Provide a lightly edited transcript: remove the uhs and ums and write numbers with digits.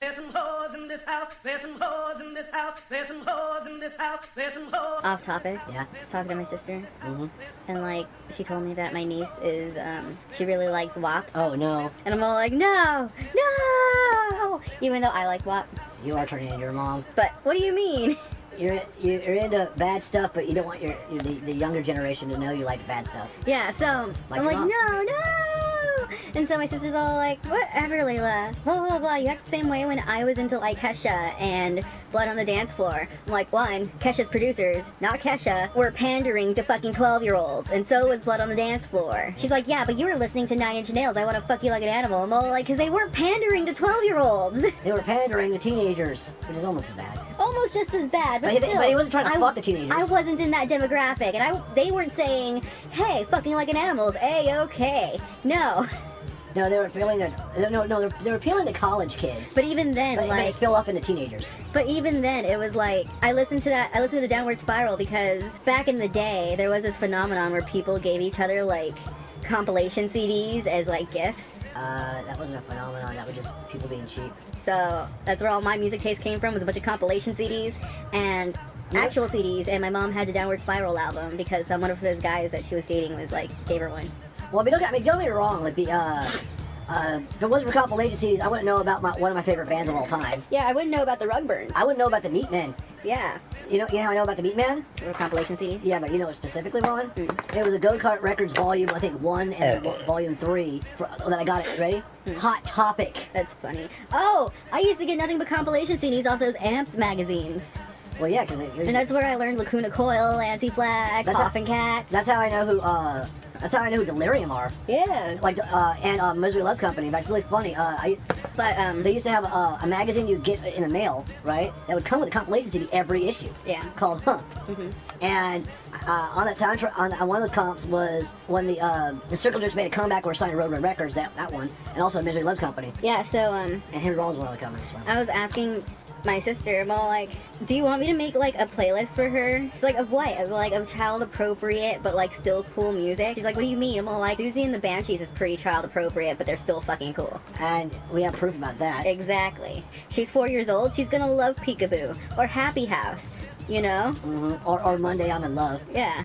There's some hoes in this house, there's some hoes in this house, there's some hoes in this house, there's some hoes. Off topic. Yeah. I was talking to my sister, Mm-hmm. and like she told me that my niece is she really likes WAP, Oh no, and I'm all like, no, no, even though I like WAP. you are turning into your mom. But what do you mean? You're into bad stuff, but you don't want the younger generation to know you like bad stuff. Yeah, so Like I'm like, WAP. no. And so my sister's all like, whatever, Layla, blah, blah, blah. You act the same way when I was into, like, Kesha and Blood on the Dance Floor. I'm like, one, Kesha's producers, not Kesha, were pandering to fucking 12-year-olds, and so was Blood on the Dance Floor. She's like, yeah, but you were listening to 9 Inch Nails, I Want to Fuck You Like an Animal. I'm all like, because they weren't pandering to 12-year-olds. They were pandering to teenagers, which is almost as bad. Almost just as bad, but But still. he wasn't trying to fuck the teenagers. I wasn't in that demographic, and they weren't saying, hey, fucking like an animal's A-okay. No. No, they were appealing to they were appealing to college kids. But even then, But like, it spill off into teenagers. but even then, it was like, I listened to Downward Spiral because back in the day, there was this phenomenon where people gave each other, like, compilation CDs as, like, gifts. That wasn't a phenomenon, that was just people being cheap. So, that's where all my music taste came from, was a bunch of compilation CDs and actual CDs, and my mom had the Downward Spiral album because one of those guys that she was dating was, like, gave her one. Well, don't get me wrong, like if it wasn't for compilation CDs, I wouldn't know about one of my favorite bands of all time. Yeah, I wouldn't know about the Rugburns. I wouldn't know about the Meatmen. Yeah. You know how I know about the Meatmen? Or compilation CD? Yeah, but you know specifically one? Mm. It was a Go-Kart Records volume, I think 1 and volume 3 that I got it. Ready? Hot Topic. That's funny. Oh, I used to get nothing but compilation CDs off those Amped magazines. Well, yeah, because And that's where I learned Lacuna Coil, Anti-Flag, Coffin Cats. That's how I know who Delirium are. Yeah. Like, and Misery Loves Company. That's really funny. But, They used to have a magazine you'd get in the mail, right? That would come with a compilation CD every issue. yeah. Called Huh. Mm-hmm. And on that soundtrack, on one of those comps was when the Circle Jerks made a comeback. We're signing Road Red Records, that one, and also Misery Loves Company. Yeah, so, And Henry Rollins was one of the covers as well. I was asking my sister, I'm all like, do you want me to make, like, a playlist for her? She's like, of what? Of child appropriate, but, like, still cool music? She's like, what do you mean? I'm all like, Susie and the Banshees is pretty child appropriate, but they're still fucking cool. And we have proof about that. Exactly. She's 4 years old, she's gonna love Peekaboo. Or Happy House, you know? Mm-hmm. Or Monday I'm in Love. Yeah.